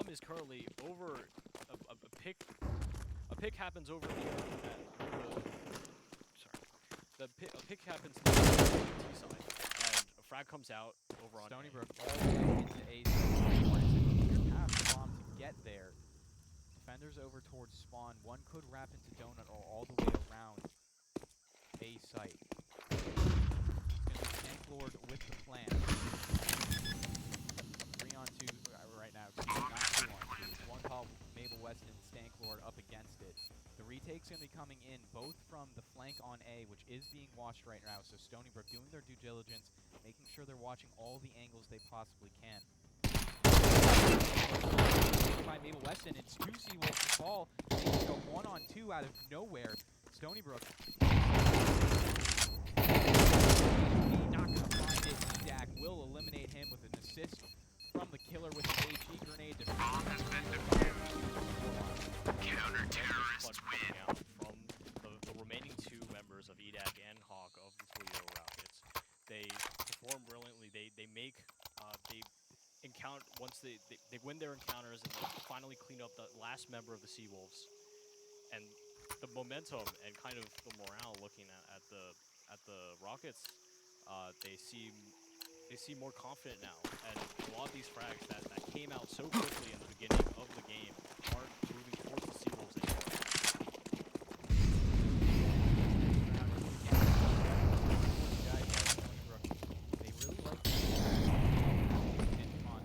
bomb is currently over a pick. A pick happens over here. A pick happens to the T side, and a frag comes out over on Stony A. Brook all the way into A. It's a clear path for bomb to get there. Defenders over towards spawn. One could wrap into donut or all the way around A site. It's going to be Tank Lord with the plan. 3-on-2 right now. Excuse me, not 2-on-2. One call Mabel Weston, Stank Lord up against it. The retake's going to be coming in both from the flank on A, which is being watched right now. So Stony Brook doing their due diligence, making sure they're watching all the angles they possibly can. By Mabel Weston, it's Juicy with the ball. They go 1-on-2 out of nowhere. Stony Brook not going to find it. Dak will eliminate him with an assist from the killer with an AG grenade. Bomb has been defused. Counter-terrorists win. From the remaining two members of EDAC and Hawk of the Toldeo Rockets. They perform brilliantly. They make they encounter once they win their encounters and they finally clean up the last member of the Seawolves. And the momentum and kind of the morale looking at the Rockets, they seem more confident now. And a lot of these frags that came out so quickly in the beginning of the game aren't moving towards the Seawolves anymore. They really like on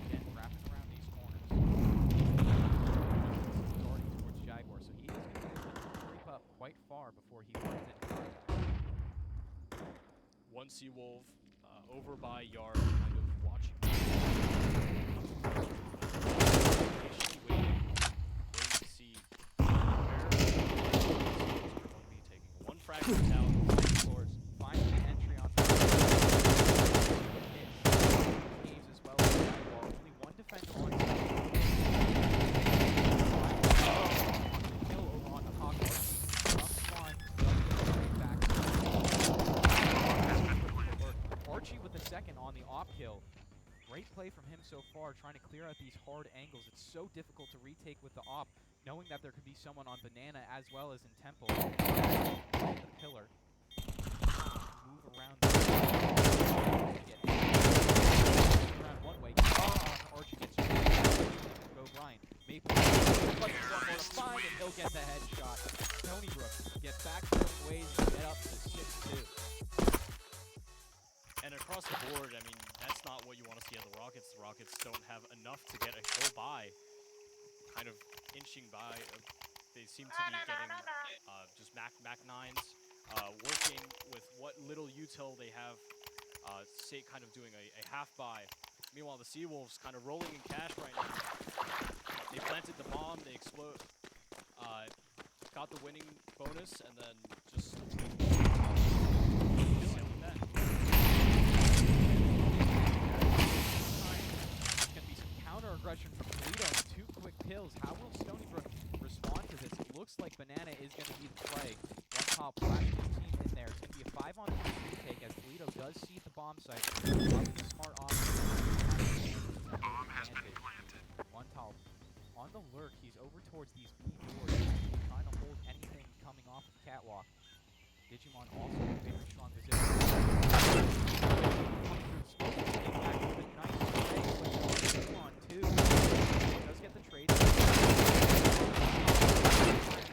again wrapping around these corners. Starting towards Jaguar, so he is going to be able to creep up quite far before he runs into contact. One Seawolf over by Yard, kind of watching. Waiting to see where the Seawolves are going to be taking. One frag goes out. Lords finds the entry on caves as well as Jaguar. Only one defender on kill over on the Hawk. Archie with the second on the op kill. Great play from him so far, trying to clear out these hard angles. It's so difficult to retake with the op, knowing that there could be someone on Banana as well as in Temple. The pillar. Move around. Around one way. Archie gets go Brian. Maybe one more to find and he'll get the headshot. Stony Brook gets back seven ways and get up to 6-2. And across the board, I mean, that's not what you want to see at the Rockets. The Rockets don't have enough to get a full buy. Kind of inching by. They seem to be getting just Mac 9s, working with what little util they have, say kind of doing a half buy. Meanwhile, the Seawolves kind of rolling in cash right now. They planted the bomb, they explode, got the winning bonus, and then just that. Aggression from Toledo and 2 quick kills. How will Stony Brook respond to this? It looks like Banana is going to be the play. One top flashing his team in there. It's going to be a 5-on-3 retake as Toledo does see the bomb site. Probably smart on. Bomb has been planted. One top on the lurk. He's over towards these B doors, trying to hold anything coming off the catwalk. Digimon also a very strong position. Does get the trade.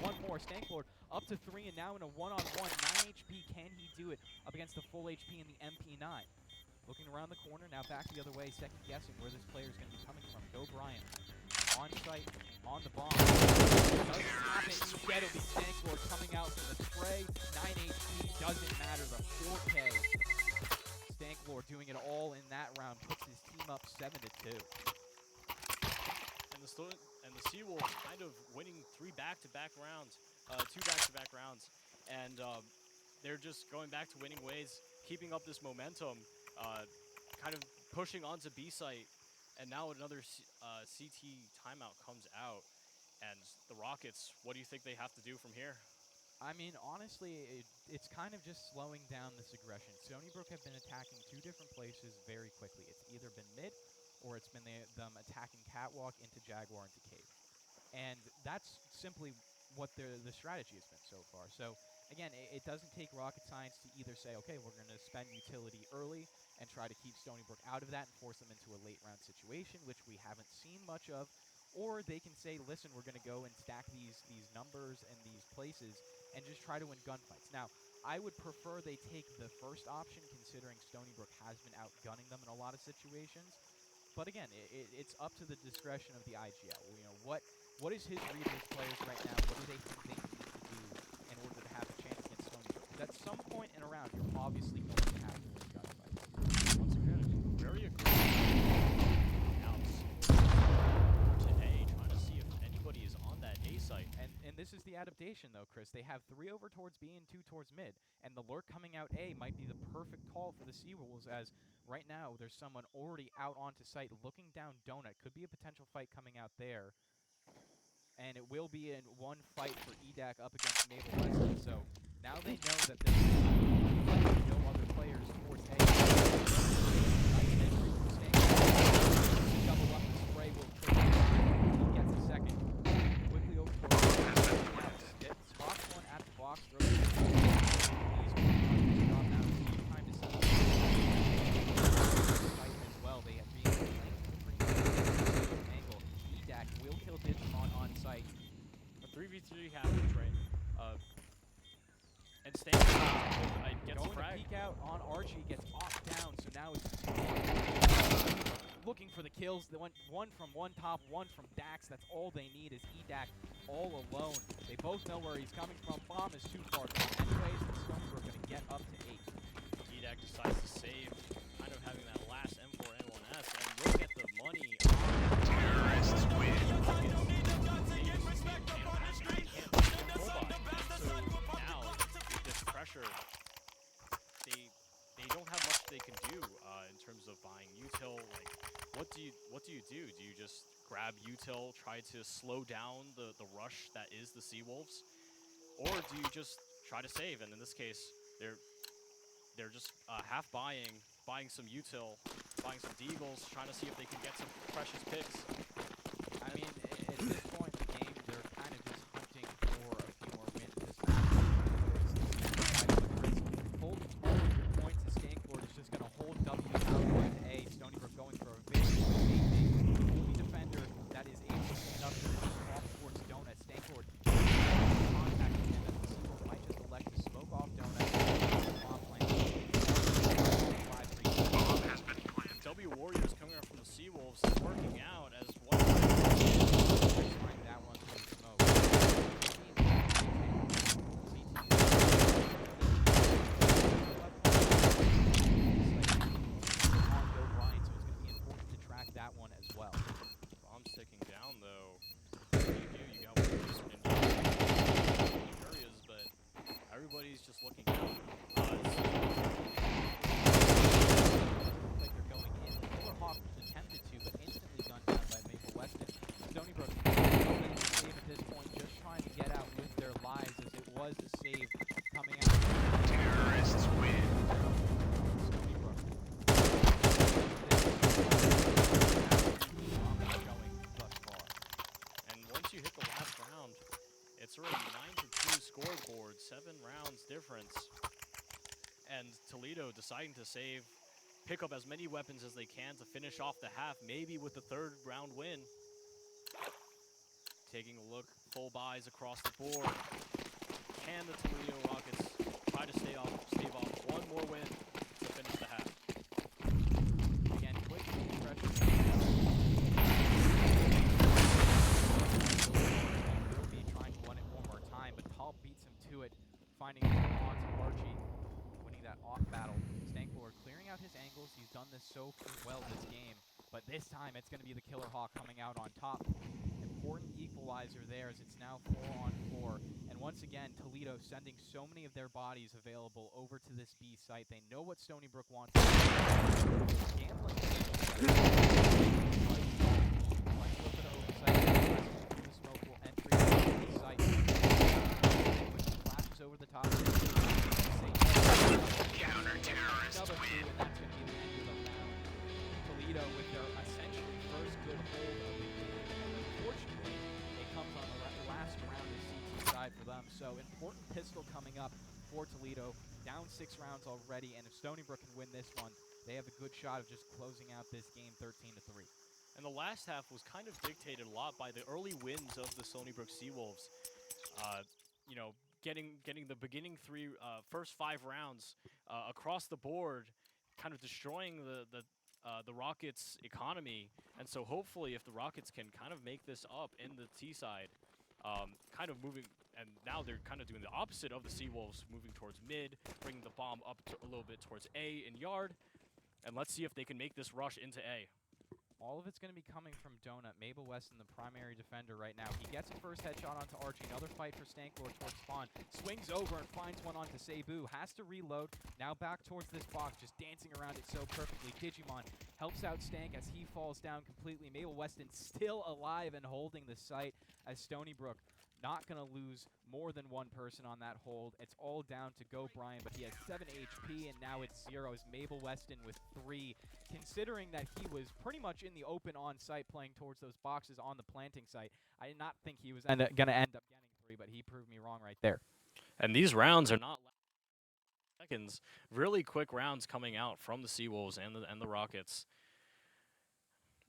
One more. Stanklord up to 3 and now in a 1-on-1. 9 HP. Can he do it up against the full HP in the MP9? Looking around the corner, now back the other way, second guessing where this player is going to be coming from. Go Brian. On site, on the bomb. Doesn't happen. Instead, it'll be Stanklord coming out from the spray. 9 HP. Doesn't matter. The 4K. Stanklord doing it all in that round. Puts his team up 7-2. And the Seawolves kind of winning 3 back-to-back rounds, 2 back-to-back rounds, and they're just going back to winning ways, keeping up this momentum, kind of pushing onto B site, and now another CT timeout comes out, and the Rockets, what do you think they have to do from here? I mean, honestly, it's kind of just slowing down this aggression. Stony Brook have been attacking 2 different places very quickly. It's either been mid or it's been them attacking Catwalk into Jaguar into Cave. And that's simply what the strategy has been so far. So again, it doesn't take rocket science to either say, okay, we're going to spend utility early and try to keep Stony Brook out of that and force them into a late round situation, which we haven't seen much of, or they can say, listen, we're going to go and stack these numbers and these places and just try to win gunfights. Now, I would prefer they take the first option, considering Stony Brook has been outgunning them in a lot of situations. But again, it's up to the discretion of the IGL. You know, what is his read of his players right now? What do they think they need to do in order to have a chance against Stony Brook? Because at some point in a round, you're obviously going to have to win gunfights. Once again, very aggressive outs to A, trying to see if anybody is on that A site. And this is the adaptation, though, Chris. They have 3 over towards B and 2 towards mid, and the lurk coming out A might be the perfect call for the Seawolves, as right now there's someone already out onto site looking down Donut. Could be a potential fight coming out there. And it will be in one fight for EDAC up against Mabel Weston. So now they know that there's no other players towards A. Double up the spray will kill him. He gets a second. Quickly over towards spots one at the box. Throws it. He's off now. Time to see fight as well. They have been playing the angle. EDAC will kill Digimon on site. A 3v3 happens, right? And Stan gets Going to frag. peek out on Archie, gets off down, so now it's looking for the kills. They went one from one top, one from Dax. That's all they need is EDAC all alone. They both know where he's coming from. Bomb is too far gone anyways, and Stony Brook going to get up to 8. EDAC decides to save, kind of having that last M4N1S, and look at the money. Terrorists win. Pressure, they don't have much they can do in terms of buying util. Like, what do you do? Do you just grab util, try to slow down the rush that is the Seawolves, or do you just try to save? And in this case, they're just half buying some util, buying some deagles, trying to see if they can get some precious picks. I mean, at this point in the game, they're kind of just hunting for a few more wins. This match, holding your points, the Skankboard is just going to hold W out with A. Stony Brook going for a very only defender that is able to stand up to the off towards Donut. Skankboard contact again as the Seawolves might just elect to smoke off Donut. Bomb has been planted. W Warriors coming up from the Seawolves is working out as one. That one through the smoke. That one as well. Bomb's ticking down though. You got one in areas, but everybody's just looking out. Like they're going in. Killer Hawk attempted to, but instantly gunned down by Maple Weston. Stony Brook hoping to save at this point, just trying to get out with their lives, as it was a save coming out. Terrorists win. Stony Brook. Once you hit the last round, it's already 9-2 scoreboard, 7 rounds difference. And Toledo deciding to save, pick up as many weapons as they can to finish off the half, maybe with the 3rd round win. Taking a look, full buys across the board. Can the Toledo Rockets try to stave off one more win to finish the half? Again, quick pressure. Beats him to it, finding it onto Archie, winning that off battle. Stanklord clearing out his angles. He's done this so well this game, but this time it's going to be the Killer Hawk coming out on top. Important equalizer there, as it's now 4-on-4. And once again, Toledo sending so many of their bodies available over to this B site. They know what Stony Brook wants. Gambling. A little bit of oversight. The smoke will entry to the site. Over the top. Counter-terrorist win. And that's going to be the end of the round. Toledo with their essentially important pistol coming up for Toledo. Down 6 rounds already, and if Stony Brook can win this one, they have a good shot of just closing out this game 13-3. And the last half was kind of dictated a lot by the early wins of the Stony Brook Seawolves. You know, getting the beginning first 5 rounds across the board, kind of destroying the Rockets' economy. And so hopefully, if the Rockets can kind of make this up in the T side, kind of moving, and now they're kind of doing the opposite of the Seawolves, moving towards mid, bringing the bomb up a little bit towards A in yard, and let's see if they can make this rush into A. All of it's going to be coming from Donut. Mabel Weston, the primary defender right now. He gets a first headshot onto Archie. Another fight for Stanklord towards Spawn. Swings over and finds one onto Cebu. Has to reload. Now back towards this box, just dancing around it so perfectly. Digimon helps out Stank as he falls down completely. Mabel Weston still alive and holding the site as Stony Brook not going to lose more than one person on that hold. It's all down to Go Brian, but he has 7 HP, and now it's 0 as Mabel Weston with 3. Considering that he was pretty much in the open on site playing towards those boxes on the planting site, I did not think he was going to end up getting 3, but he proved me wrong right there. And these rounds are not seconds. Really quick rounds coming out from the Seawolves and the Rockets.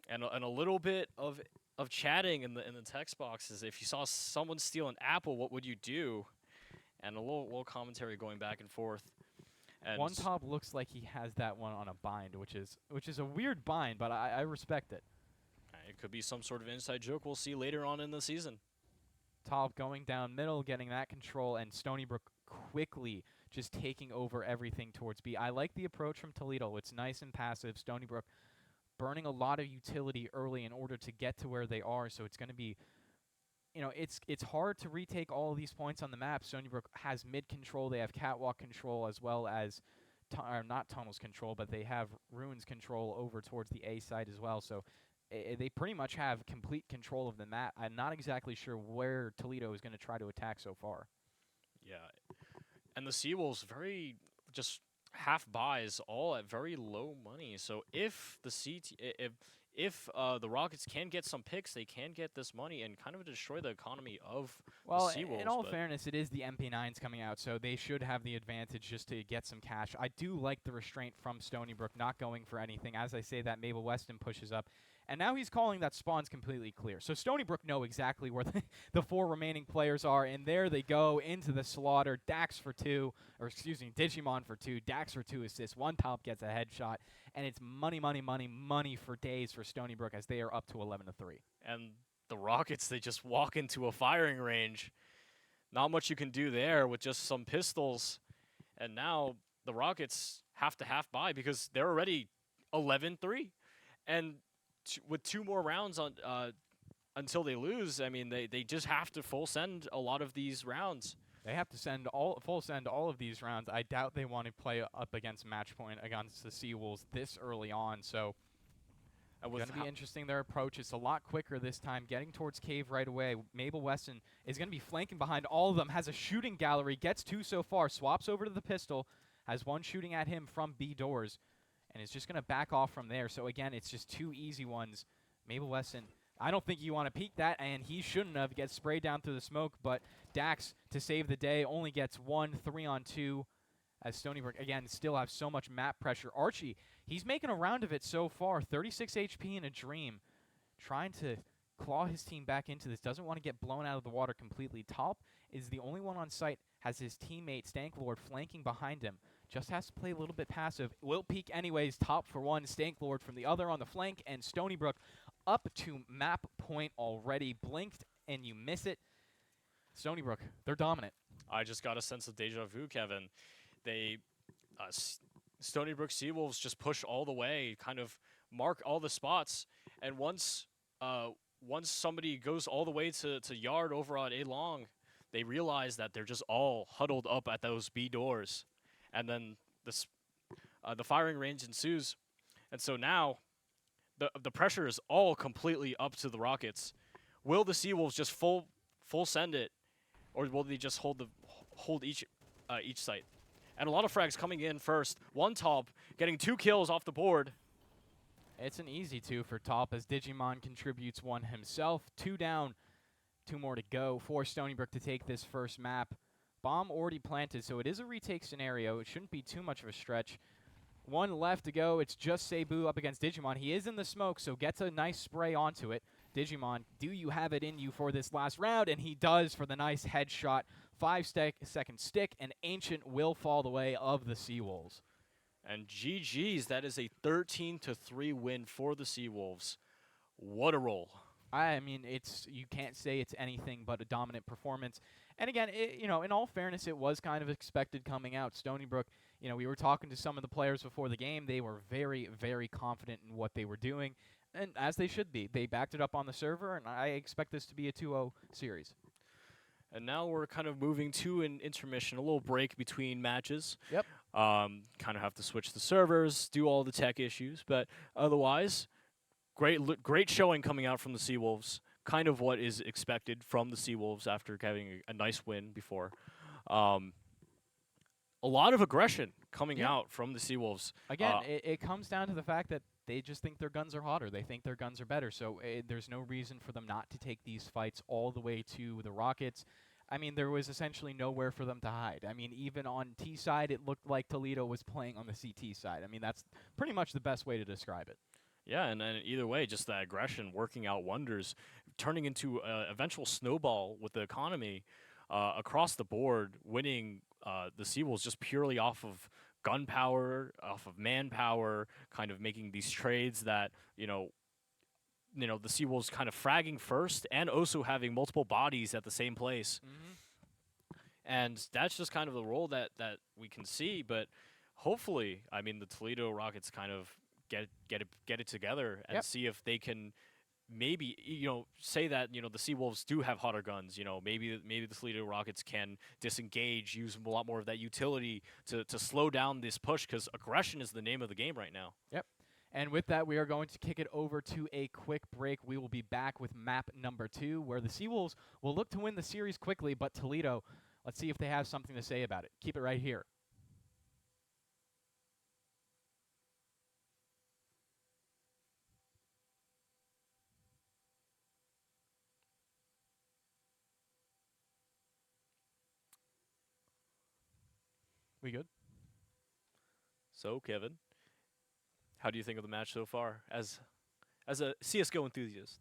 And a little bit of chatting in the text boxes. If you saw someone steal an apple, what would you do? And a little commentary going back and forth. And One Top looks like he has that one on a bind, which is a weird bind, but I respect it. It could be some sort of inside joke we'll see later on in the season. Top going down middle, getting that control, and Stony Brook quickly just taking over everything towards B. I like the approach from Toledo. It's nice and passive. Stony Brook burning a lot of utility early in order to get to where they are, so it's going to be, it's hard to retake all of these points on the map. Stony Brook has mid control. They have catwalk control as well as, not tunnels control, but they have ruins control over towards the A side as well. So they pretty much have complete control of the map. I'm not exactly sure where Toledo is going to try to attack so far. Yeah, and the Seawolves very just half buys, all at very low money. So if the if the Rockets can get some picks, they can get this money and kind of destroy the economy of the Seawolves. In all fairness, it is the MP9s coming out, so they should have the advantage just to get some cash. I do like the restraint from Stony Brook, not going for anything. As I say that, Mabel Weston pushes up. And now he's calling that spawn's completely clear. So Stony Brook know exactly where the 4 remaining players are, and there they go into the slaughter. Dax for 2, or excuse me, Digimon for 2, Dax for 2 assists. One Top gets a headshot, and it's money for days for Stony Brook as they are up to 11-3. And the Rockets, they just walk into a firing range. Not much you can do there with just some pistols. And now the Rockets have to half buy because they're already 11-3. And with 2 more rounds on until they lose, I mean, they just have to full send a lot of these rounds. They have to full send all of these rounds. I doubt they want to play up against match point against the Seawolves this early on. So it's going to be interesting, their approach. It's a lot quicker this time, getting towards Cave right away. Mabel Weston is going to be flanking behind all of them, has a shooting gallery, gets 2 so far, swaps over to the pistol, has 1 shooting at him from B doors, and is just going to back off from there. So, again, it's just 2 easy ones. Mabel Weston, I don't think you want to peek that, and he shouldn't have. Gets sprayed down through the smoke, but Dax, to save the day, only gets 1 3-on-2, as Stony Brook, again, still have so much map pressure. Archie, he's making a round of it so far. 36 HP in a dream, trying to claw his team back into this. Doesn't want to get blown out of the water completely. Top is the only one on site, has his teammate Stanklord flanking behind him. Just has to play a little bit passive. Will peek anyways. Top for 1. Stanklord from the other on the flank. And Stony Brook up to map point already. Blinked and you miss it. Stony Brook, they're dominant. I just got a sense of deja vu, Kevin. They, Stony Brook Seawolves just push all the way, kind of mark all the spots. And once somebody goes all the way to yard over on A long, they realize that they're just all huddled up at those B doors. And then the firing range ensues. And so now the pressure is all completely up to the Rockets. Will the Seawolves just full send it, or will they just hold each site? And a lot of frags coming in first. One Top getting 2 kills off the board. It's an easy 2 for Top as Digimon contributes 1 himself. 2 down, 2 more to go for Stony Brook to take this first map. Bomb already planted, so it is a retake scenario. It shouldn't be too much of a stretch. 1 left to go. It's just Cebu up against Digimon. He is in the smoke, so gets a nice spray onto it. Digimon, do you have it in you for this last round? And he does for the nice headshot. 5-second stick, and Ancient will fall the way of the Seawolves. And GG's, that is a 13-3 win for the Seawolves. What a roll. I mean, you can't say it's anything but a dominant performance. And again, in all fairness, it was kind of expected coming out. Stony Brook, we were talking to some of the players before the game. They were very, very confident in what they were doing, and as they should be. They backed it up on the server, and I expect this to be a 2-0 series. And now we're kind of moving to an intermission, a little break between matches. Yep. Kind of have to switch the servers, do all the tech issues, but otherwise, great showing coming out from the Seawolves. Kind of what is expected from the Seawolves after having a nice win before. A lot of aggression coming out from the Seawolves. Again, it comes down to the fact that they just think their guns are hotter. They think their guns are better. So there's no reason for them not to take these fights all the way to the Rockets. I mean, there was essentially nowhere for them to hide. I mean, even on T side, it looked like Toledo was playing on the CT side. I mean, that's pretty much the best way to describe it. Yeah, and either way, just that aggression working out wonders, turning into an eventual snowball with the economy across the board, winning the Seawolves just purely off of gunpowder, off of manpower, kind of making these trades that, the Seawolves kind of fragging first and also having multiple bodies at the same place. And that's just kind of the role that we can see. But hopefully, I mean, the Toledo Rockets kind of get it together and see if they can maybe, say that, the Seawolves do have hotter guns. Maybe the Toledo Rockets can disengage, use a lot more of that utility to slow down this push, because aggression is the name of the game right now. Yep. And with that, we are going to kick it over to a quick break. We will be back with map number 2, where the Seawolves will look to win the series quickly, but Toledo, let's see if they have something to say about it. Keep it right here. We good? So, Kevin, how do you think of the match so far as a CS:GO enthusiast?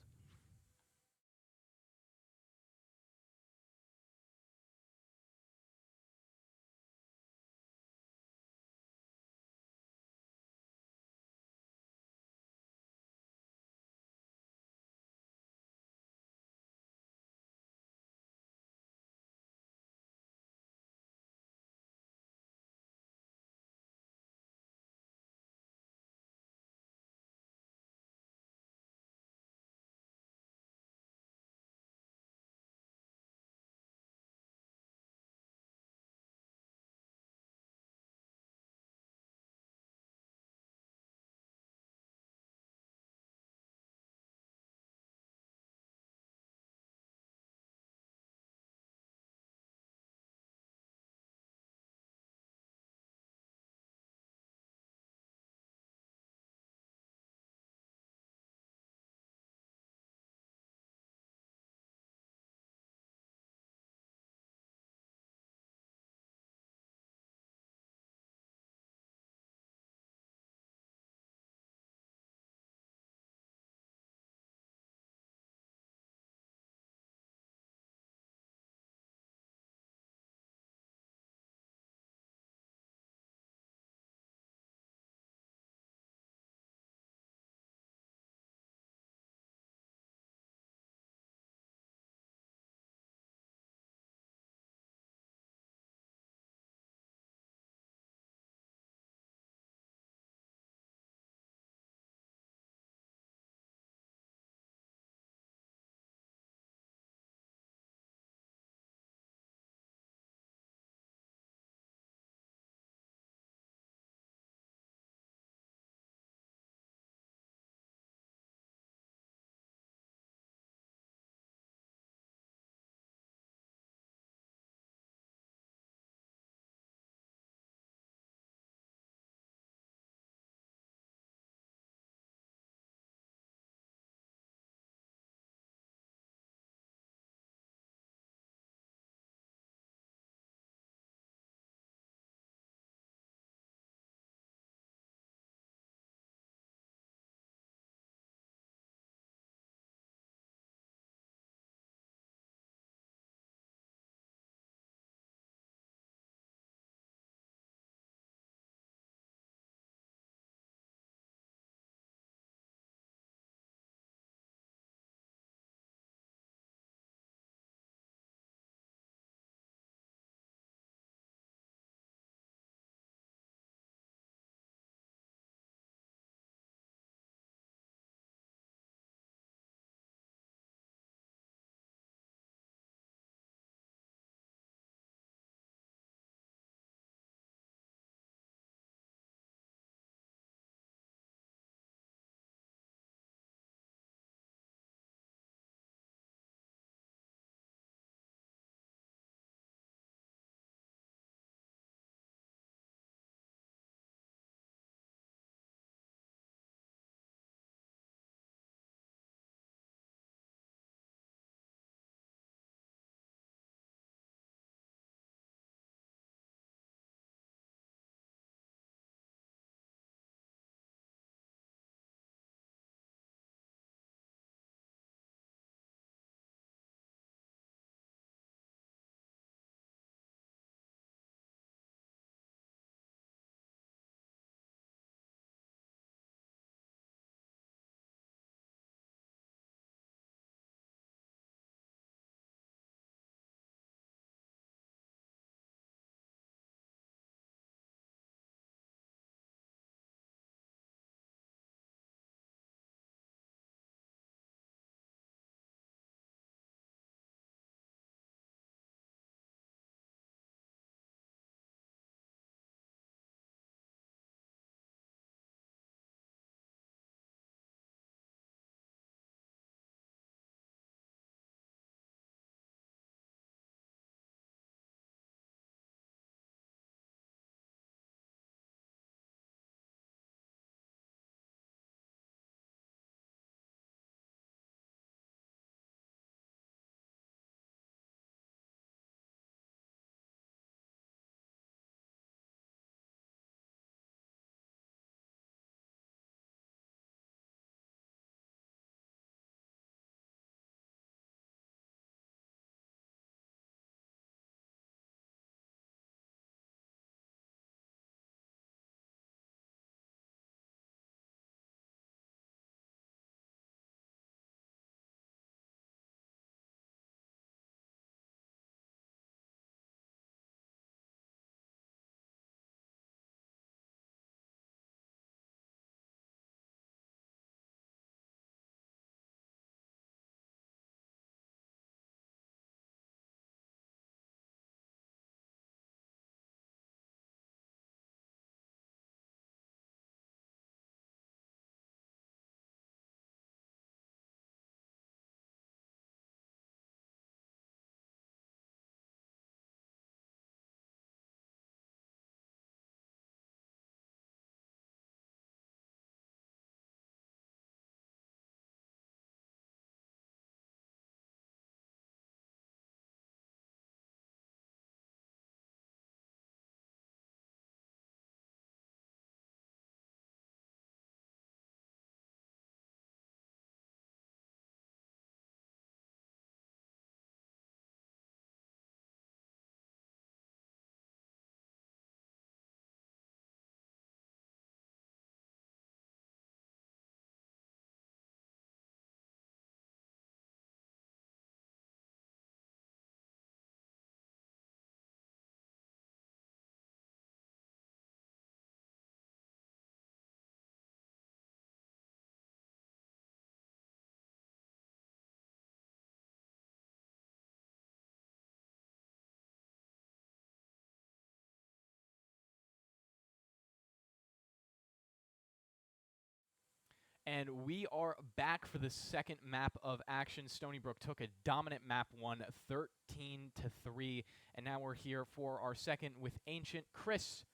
And we are back for the second map of action. Stony Brook took a dominant map 1, 13-3, and now we're here for our second with Ancient. Chris,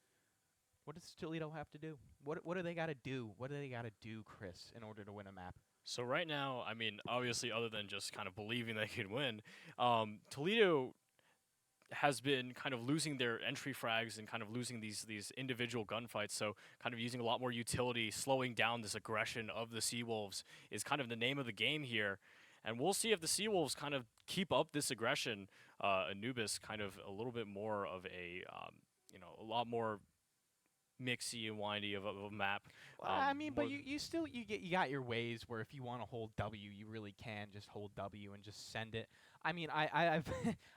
what does Toledo have to do? What do they got to do? What do they got to do, Chris, in order to win a map? So right now, I mean, obviously, other than just kind of believing they could win, Toledo has been kind of losing their entry frags and kind of losing these individual gunfights. So kind of using a lot more utility, slowing down this aggression of the Seawolves is kind of the name of the game here. And we'll see if the Seawolves kind of keep up this aggression. Anubis kind of a little bit more of a, a lot more mixy and windy of a map. Well, I mean, but you still you got your ways where if you want to hold W, you really can just hold W and just send it. I mean, I've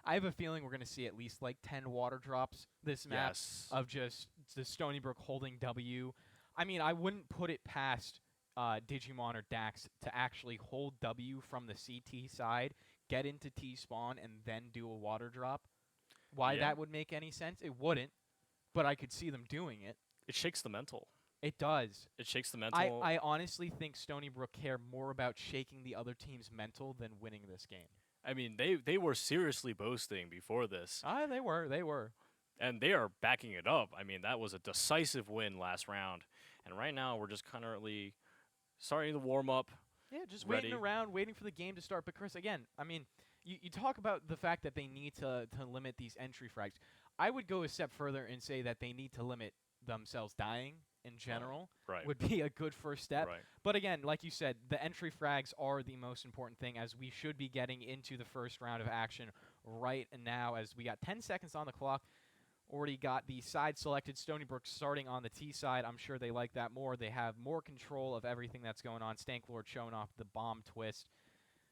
I have a feeling we're gonna see at least like 10 water drops this map of just the Stony Brook holding W. I mean, I wouldn't put it past Digimon or Dax to actually hold W from the CT side, get into T spawn, and then do a water drop. Why that would make any sense? It wouldn't, but I could see them doing it. It shakes the mental. It does. It shakes the mental. I honestly think Stony Brook care more about shaking the other team's mental than winning this game. I mean, they were seriously boasting before this. They were. And they are backing it up. I mean, that was a decisive win last round. And right now, we're just currently starting to warm up. Yeah, just ready. waiting around, waiting for the game to start. But Chris, again, I mean, you talk about the fact that they need to limit these entry frags. I would go a step further and say that they need to limit themselves dying in general. Right. Would be a good first step. Right. But again, like you said, the entry frags are the most important thing, as we should be getting into the first round of action right now, as we got 10 seconds on the clock. Already got the side selected. Stony Brook starting on the T side. I'm sure they like that more. They have more control of everything that's going on. Stanklord showing off the bomb twist.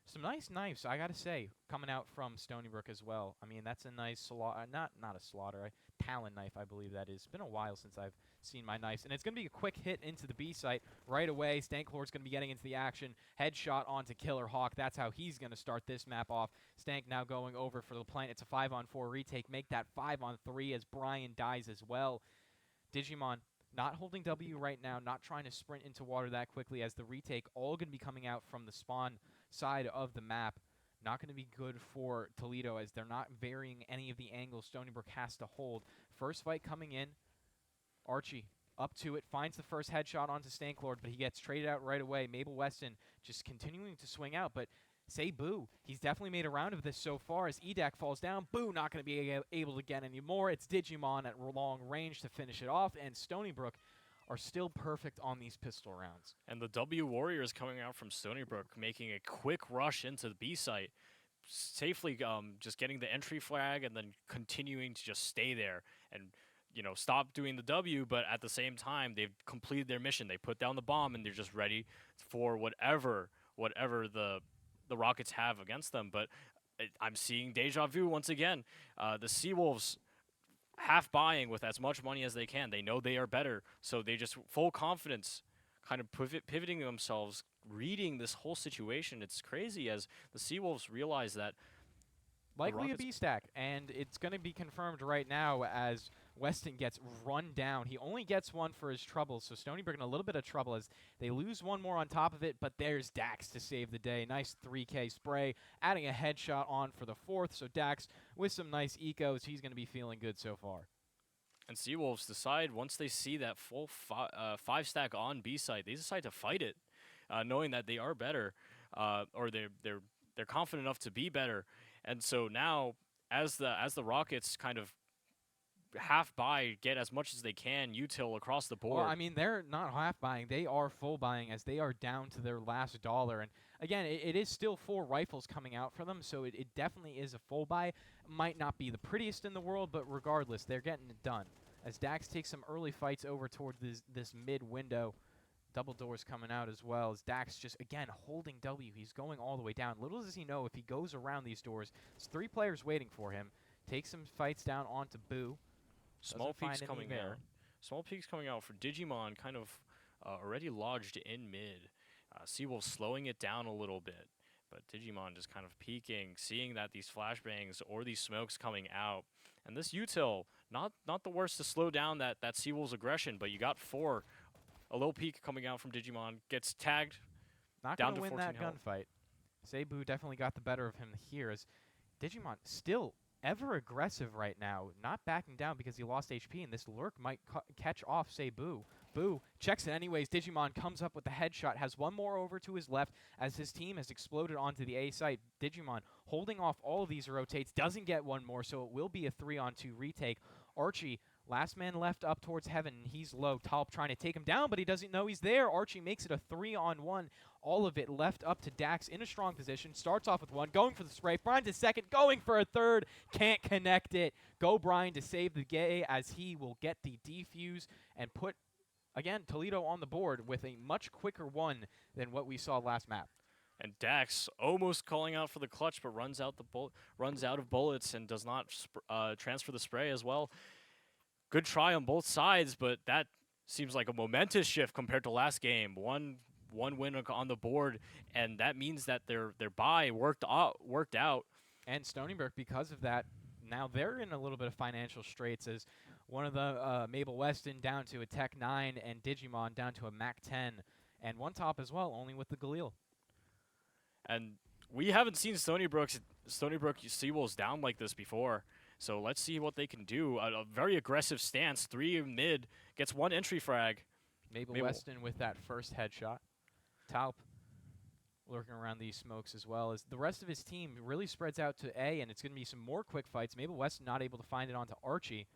Some nice knives, I gotta say, coming out from Stony Brook as well. I mean, that's a nice not a slaughter, a Talon knife, I believe that is. It's been a while since I've seen my knives, and it's gonna be a quick hit into the B site right away. Stanklord's gonna be getting into the action. Headshot onto Killer Hawk. That's how he's gonna start this map off. Stank now going over for the plant. It's a 5-on-4 retake. Make that 5-on-3 as Brian dies as well. Digimon not holding W right now, not trying to sprint into water that quickly, as the retake all going to be coming out from the spawn side of the map. Not going to be good for Toledo, as they're not varying any of the angles Stony Brook has to hold. First fight coming in. Archie up to it, finds the first headshot onto Stanklord, but he gets traded out right away. Mabel Weston just continuing to swing out, but say Boo. He's definitely made a round of this so far, as Edak falls down. Boo not going to be able to get any more. It's Digimon at long range to finish it off, and Stony Brook are still perfect on these pistol rounds. And the W Warriors coming out from Stony Brook, making a quick rush into the B site, safely just getting the entry flag and then continuing to just stay there and, stop doing the W, but at the same time, they've completed their mission. They put down the bomb, and they're just ready for whatever the Rockets have against them. But I'm seeing deja vu once again. The Seawolves half buying with as much money as they can. They know they are better, so they just full confidence, kind of pivoting themselves, reading this whole situation. It's crazy, as the Seawolves realize that likely a B stack, and it's going to be confirmed right now as Weston gets run down. He only gets one for his troubles, so Stony Brook in a little bit of trouble as they lose one more on top of it, but there's Dax to save the day. Nice 3K spray, adding a headshot on for the fourth, so Dax with some nice ecos, he's going to be feeling good so far. And Seawolves decide, once they see that full five stack on B site, they decide to fight it, knowing that they are better, or they're confident enough to be better. And so now, as the Rockets kind of half buy, get as much as they can, util across the board. Well, I mean, they're not half buying. They are full buying, as they are down to their last dollar. And again, it is still 4 rifles coming out for them, so it definitely is a full buy. Might not be the prettiest in the world, but regardless, they're getting it done. As Dax takes some early fights over towards this mid window. Double doors coming out as well, as Dax just, again, holding W. He's going all the way down. Little does he know, if he goes around these doors, there's 3 players waiting for him. Takes some fights down onto Boo. Small peaks coming out. Small peaks coming out for Digimon, kind of already lodged in mid. Seawolf slowing it down a little bit, but Digimon just kind of peeking, seeing that these flashbangs or these smokes coming out. And this util, not the worst to slow down that Seawolf's aggression, but you got 4 A little peek coming out from Digimon. Gets tagged. Not Down going to to win that 14 health. gunfight. Cebu definitely got the better of him here as Digimon still ever aggressive right now, not backing down because he lost HP, and this lurk might catch off Cebu. Boo checks it anyways. Digimon comes up with the headshot, has one more over to his left as his team has exploded onto the A site. Digimon holding off all of these rotates, doesn't get one more, so it will be a 3-on-2 retake. Archie, last man left up towards heaven, and he's low. Talp trying to take him down, but he doesn't know he's there. Archie makes it a 3-on-1. All of it left up to Dax in a strong position. Starts off with one, going for the spray. Brian to second, going for a third. Can't connect it. Go Brian to save the day as he will get the defuse and put, again, Toledo on the board with a much quicker one than what we saw last map. And Dax almost calling out for the clutch, but runs out of bullets and does not transfer the spray as well. Good try on both sides, but that seems like a momentous shift compared to last game. One win on the board, and that means that their bye worked out. And Stony Brook, because of that, now they're in a little bit of financial straits as one of the Mabel Weston down to a Tech 9 and Digimon down to a Mac 10. And one top as well, only with the Galil. And we haven't seen Stony Brook Seawolves down like this before. So let's see what they can do. A very aggressive stance. 3 mid. Gets 1 entry frag. Mabel Weston with that first headshot. Talp lurking around these smokes as well as the rest of his team really spreads out to A, and it's going to be some more quick fights. Mabel Weston not able to find it onto Archie.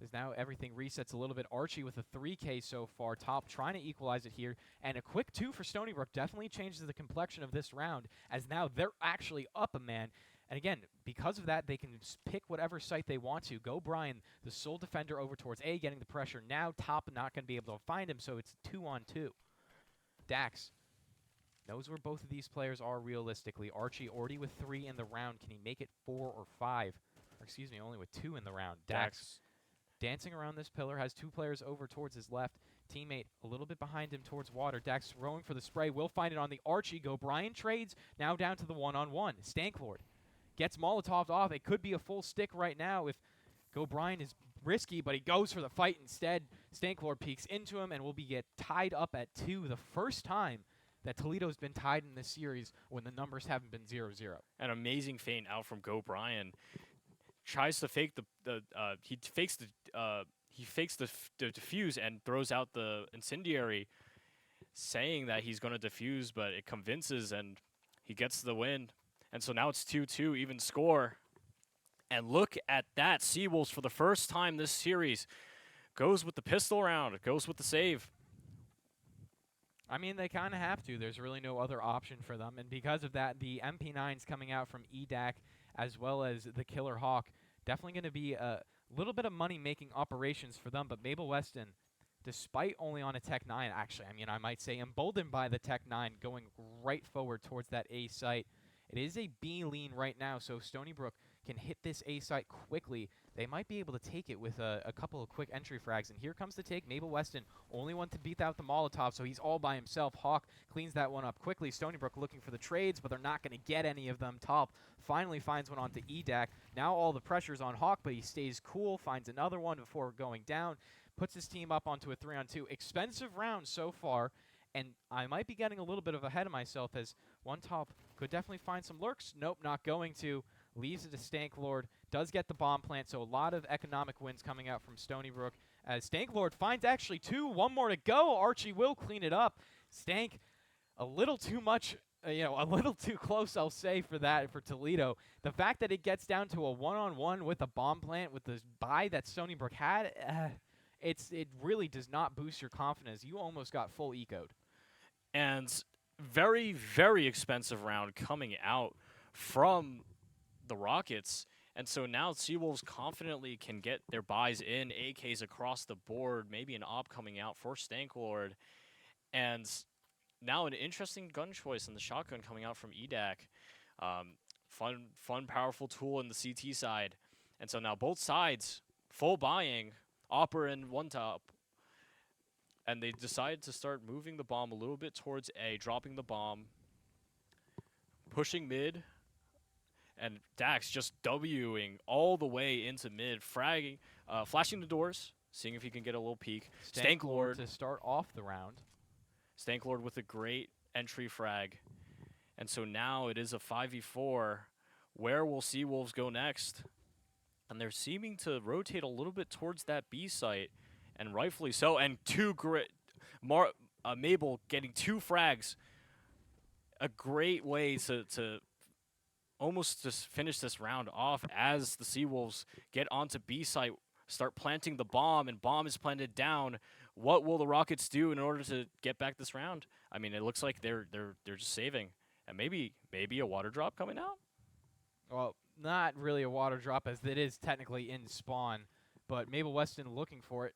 As now everything resets a little bit. Archie with a 3K so far. Talp trying to equalize it here. And a quick 2 for Stony Brook definitely changes the complexion of this round as now they're actually up a man. And again, because of that, they can pick whatever site they want to. Go Brian, the sole defender, over towards A, getting the pressure. Now Talp not going to be able to find him, so it's 2-on-2. Dax knows where both of these players are realistically. Archie already with 3 in the round. Can he make it 4 or 5? Or excuse me, only with 2 in the round. Dax dancing around this pillar, has 2 players over towards his left. Teammate a little bit behind him towards water. Dax rowing for the spray. Will find it on the Archie. Go Brian trades. Now down to the 1-on-1. Stanklord gets Molotov off. It could be a full stick right now if Go Brian is risky, but he goes for the fight instead. Stanklord peeks into him and will get tied up at 2. The first time that Toledo's been tied in this series when the numbers haven't been 0-0. An amazing feint out from Go Brian. Tries to fake he fakes the defuse and throws out the incendiary, saying that he's going to defuse, but it convinces and he gets the win. And so now it's 2-2, even score. And look at that. Seawolves, for the first time this series, goes with the pistol round, goes with the save. I mean, they kind of have to. There's really no other option for them. And because of that, the MP9s coming out from EDAC as well as the Killer Hawk, definitely going to be a little bit of money-making operations for them. But Mabel Weston, despite only on a Tech 9, actually, I mean, I might say emboldened by the Tech 9 going right forward towards that A site. It is a B lean right now, so Stony Brook can hit this A site quickly. They might be able to take it with a couple of quick entry frags. And here comes the take. Mabel Weston, only one to beat out the Molotov, so he's all by himself. Hawk cleans that one up quickly. Stony Brook looking for the trades, but they're not going to get any of them. Talp finally finds one onto EDAC. Now all the pressure's on Hawk, but he stays cool, finds another one before going down, puts his team up onto a 3-on-2. Expensive round so far, and I might be getting a little bit ahead of myself as one Talp could definitely find some lurks. Nope, not going to. Leaves it to Stanklord. Does get the bomb plant, so a lot of economic wins coming out from Stony Brook. As Stanklord finds actually 2. 1 more to go. Archie will clean it up. Stank, a little too much, a little too close, I'll say, for Toledo. The fact that it gets down to a 1-on-1 with a bomb plant with the buy that Stony Brook had, it really does not boost your confidence. You almost got full ecoed. And very, very expensive round coming out from the Rockets. And so now Seawolves confidently can get their buys in, AKs across the board, maybe an op coming out for Stanklord. And now an interesting gun choice in the shotgun coming out from EDAC. Fun, powerful tool in the CT side. And so now both sides full buying, Opper and one top. And they decide to start moving the bomb a little bit towards A, dropping the bomb, pushing mid, and Dax just Wing all the way into mid, fragging, flashing the doors, seeing if he can get a little peek. Stanklord Stanklord, to start off the round. Stanklord with a great entry frag. And so now it is a 5v4. Where will Seawolves go next? And they're seeming to rotate a little bit towards that B site, and rightfully so. And Mabel getting 2 frags. A great way to almost just finish this round off as the Seawolves get onto B site, start planting the bomb, and bomb is planted down. What will the Rockets do in order to get back this round? I mean, it looks like they're just saving, and maybe a water drop coming out. Well, not really a water drop as it is technically in spawn, but Mabel Weston looking for it.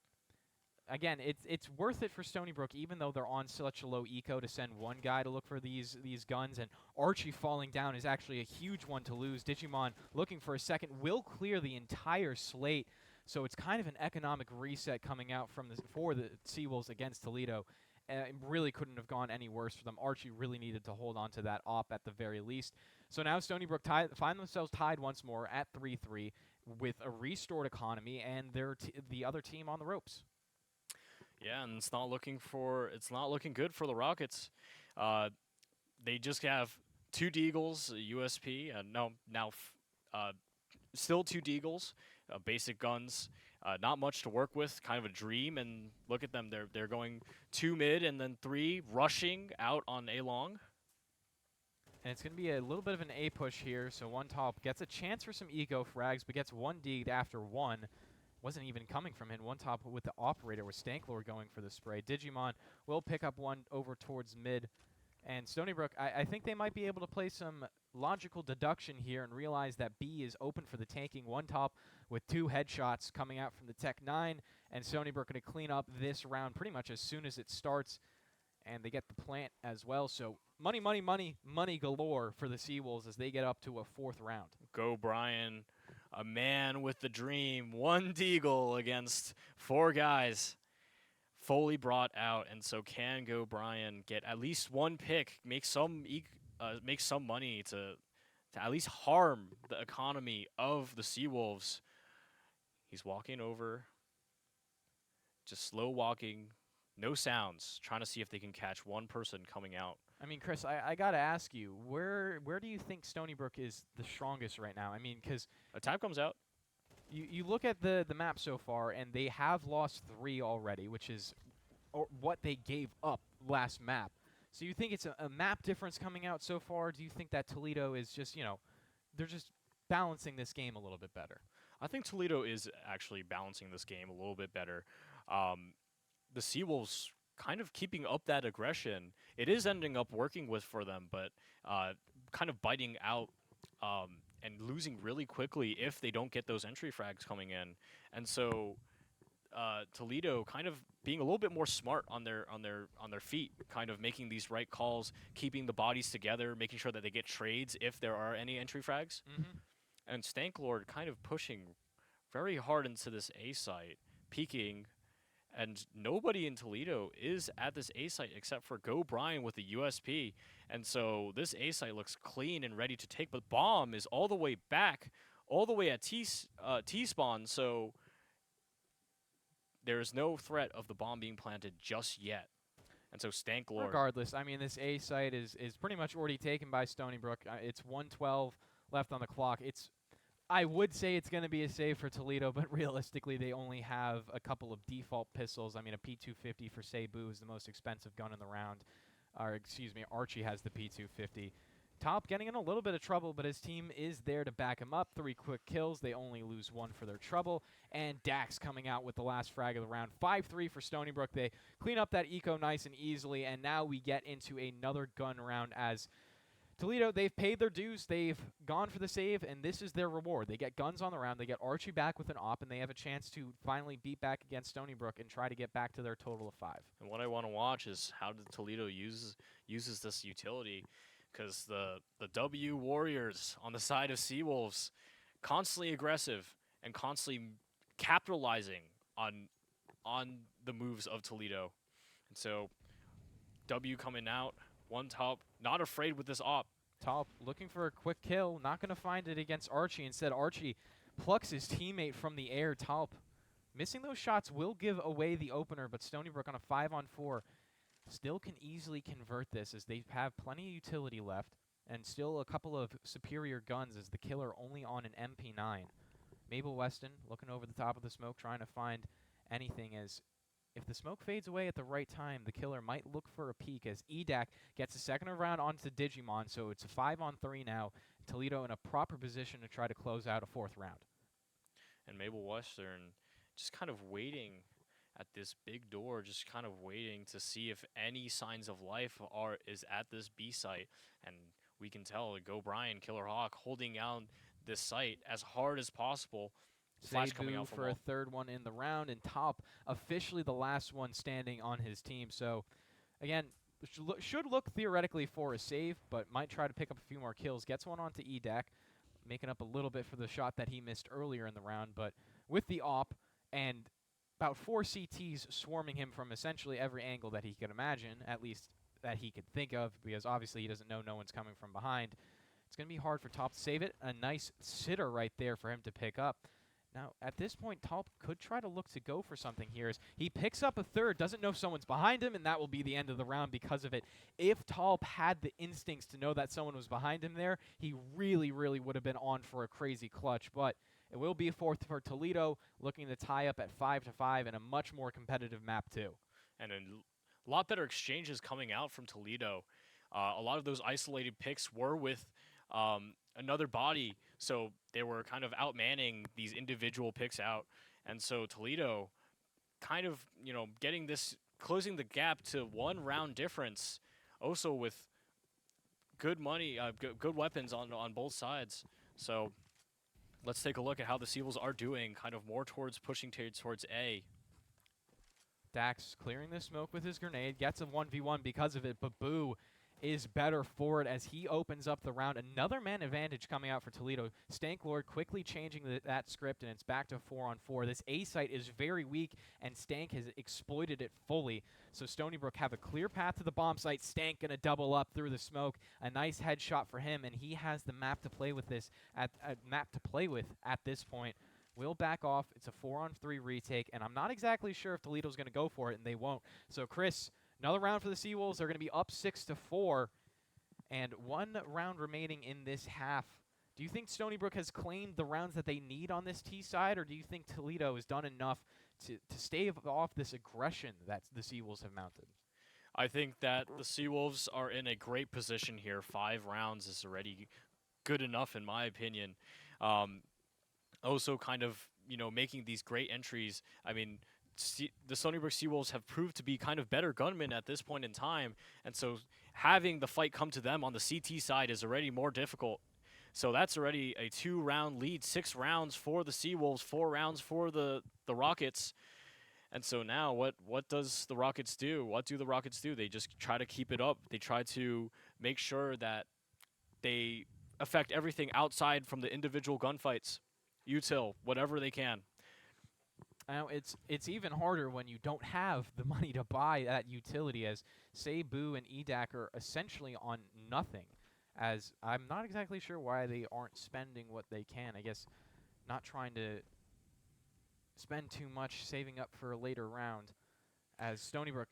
Again, it's worth it for Stony Brook, even though they're on such a low eco, to send one guy to look for these guns. And Archie falling down is actually a huge one to lose. Digimon looking for a second will clear the entire slate, so it's kind of an economic reset coming out for the Seawolves against Toledo. It really couldn't have gone any worse for them. Archie really needed to hold on to that op at the very least. So now Stony Brook find themselves tied once more at 3-3 with a restored economy and the other team on the ropes. Yeah, and it's not looking good for the Rockets. They just have 2 Deagles, a USP, still 2 Deagles, basic guns, not much to work with, kind of a dream. And look at them, they're going 2 mid and then 3 rushing out on A long. And it's going to be a little bit of an A push here. So one top gets a chance for some eco frags, but gets 1 deed after 1. Wasn't even coming from him. One top with the operator with Stanklord going for the spray. Digimon will pick up 1 over towards mid. And Stony Brook, I think they might be able to play some logical deduction here and realize that B is open for the tanking. One top with 2 headshots coming out from the Tech 9. And Stony Brook going to clean up this round pretty much as soon as it starts. And they get the plant as well. So money, money, money, money galore for the Seawolves as they get up to a 4th round. Go Brian, a man with the dream. 1 Deagle against 4 guys. Fully brought out, and so can Go Brian get at least 1 pick, make some money to at least harm the economy of the Seawolves. He's walking over, just slow walking, no sounds, trying to see if they can catch 1 person coming out. I mean, Chris, I got to ask you, where do you think Stony Brook is the strongest right now? I mean, because A tap comes out. you look at the map so far, and they have lost 3 already, which is what they gave up last map. So you think it's a map difference coming out so far? Do you think that Toledo is just, they're just balancing this game a little bit better? I think Toledo is actually balancing this game a little bit better. The Seawolves kind of keeping up that aggression. It is ending up working for them, but kind of biting out and losing really quickly if they don't get those entry frags coming in. And so Toledo kind of being a little bit more smart on their feet, kind of making these right calls, keeping the bodies together, making sure that they get trades if there are any entry frags. Mm-hmm. And Stanklord kind of pushing very hard into this A site, peeking, and nobody in Toledo is at this A site except for Go Brian with the USP. And so this A site looks clean and ready to take, but bomb is all the way back, all the way at T-spawn, so there is no threat of the bomb being planted just yet. And so Stanklord... Regardless, I mean, this A site is pretty much already taken by Stony Brook. It's 1:12 left on the clock. I would say it's going to be a save for Toledo, but realistically, they only have a couple of default pistols. I mean, a P250 for Cebu is the most expensive gun in the round. Or, excuse me, Archie has the P250. Top getting in a little bit of trouble, but his team is there to back him up. 3 quick kills. They only lose 1 for their trouble. And Dax coming out with the last frag of the round. 5-3 for Stony Brook. They clean up that eco nice and easily, and now we get into another gun round as Toledo, they've paid their dues. They've gone for the save, and this is their reward. They get guns on the round. They get Archie back with an op, and they have a chance to finally beat back against Stony Brook and try to get back to their total of 5. And what I want to watch is how Toledo uses this utility, because the W Warriors on the side of Seawolves, constantly aggressive and constantly capitalizing on the moves of Toledo. And so W coming out, 1 top, not afraid with this op. Top looking for a quick kill, not going to find it against Archie. Instead, Archie plucks his teammate from the air. Top Missing those shots will give away the opener, but Stony Brook on a 5-on-4 still can easily convert this as they have plenty of utility left and still a couple of superior guns as the killer only on an MP9. Mabel Weston looking over the top of the smoke trying to find anything as if the smoke fades away at the right time, the killer might look for a peek as EDAC gets a second round onto Digimon, so it's a 5-on-3 now. Toledo in a proper position to try to close out a fourth round. And Mabel Western just kind of waiting at this big door, just kind of waiting to see if any signs of life is at this B site. And we can tell Go Brian, Killer Hawk, holding down this site as hard as possible. Flash coming out for a third one in the round, and Top officially the last one standing on his team. So, again, should look theoretically for a save, but might try to pick up a few more kills. Gets one onto EDAC, making up a little bit for the shot that he missed earlier in the round. But with the AWP and about 4 CTs swarming him from essentially every angle that he could imagine, at least that he could think of, because obviously he doesn't know no one's coming from behind. It's going to be hard for Top to save it. A nice sitter right there for him to pick up. Now, at this point, Top could try to look to go for something here as he picks up a third, doesn't know if someone's behind him, and that will be the end of the round because of it. If Talp had the instincts to know that someone was behind him there, he really, really would have been on for a crazy clutch. But it will be a fourth for Toledo, looking to tie up at 5-5 in a much more competitive map, too. And a lot better exchanges coming out from Toledo. A lot of those isolated picks were with another body, so they were kind of outmanning these individual picks out. And so Toledo kind of, getting this, closing the gap to 1 round difference, also with good money, good weapons on both sides. So let's take a look at how the Seawolves are doing, kind of more towards pushing towards A. Dax clearing the smoke with his grenade, gets a 1v1 because of it, but Boo is better for it as he opens up the round. Another man advantage coming out for Toledo. Stanklord quickly changing that script, and it's back to 4-on-4. This A site is very weak, and Stank has exploited it fully. So Stony Brook have a clear path to the bomb site. Stank going to double up through the smoke. A nice headshot for him, and he has the map to play with at this point. We'll back off. It's a 4-on-3 retake, and I'm not exactly sure if Toledo's going to go for it, and they won't. So Chris, another round for the Seawolves. They're going to be up 6-4, and 1 round remaining in this half. Do you think Stony Brook has claimed the rounds that they need on this T side, or do you think Toledo has done enough to stave off this aggression that the Seawolves have mounted? I think that the Seawolves are in a great position here. 5 rounds is already good enough, in my opinion. Also kind of, making these great entries. I mean, the Stony Brook Seawolves have proved to be kind of better gunmen at this point in time, and so having the fight come to them on the CT side is already more difficult. So that's already a 2-round lead, 6 rounds for the Seawolves, 4 rounds for the Rockets. And so now what does the Rockets do? What do the Rockets do? They just try to keep it up. They try to make sure that they affect everything outside from the individual gunfights. Util, whatever they can. Now, it's even harder when you don't have the money to buy that utility, as Boo and EDAC are essentially on nothing, as I'm not exactly sure why they aren't spending what they can. I guess not trying to spend too much, saving up for a later round, as Stony Brook,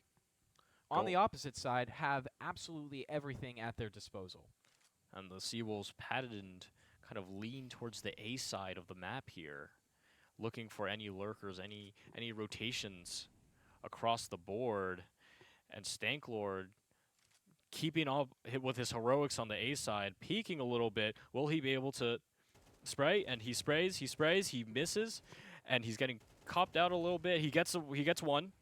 on the opposite side, have absolutely everything at their disposal. And the Seawolves padded and kind of lean towards the A side of the map here, looking for any lurkers, any rotations across the board. And Stanklord keeping up with his heroics on the A side, peeking a little bit. Will he be able to spray? And he sprays, he misses, and he's getting copped out a little bit. He gets one.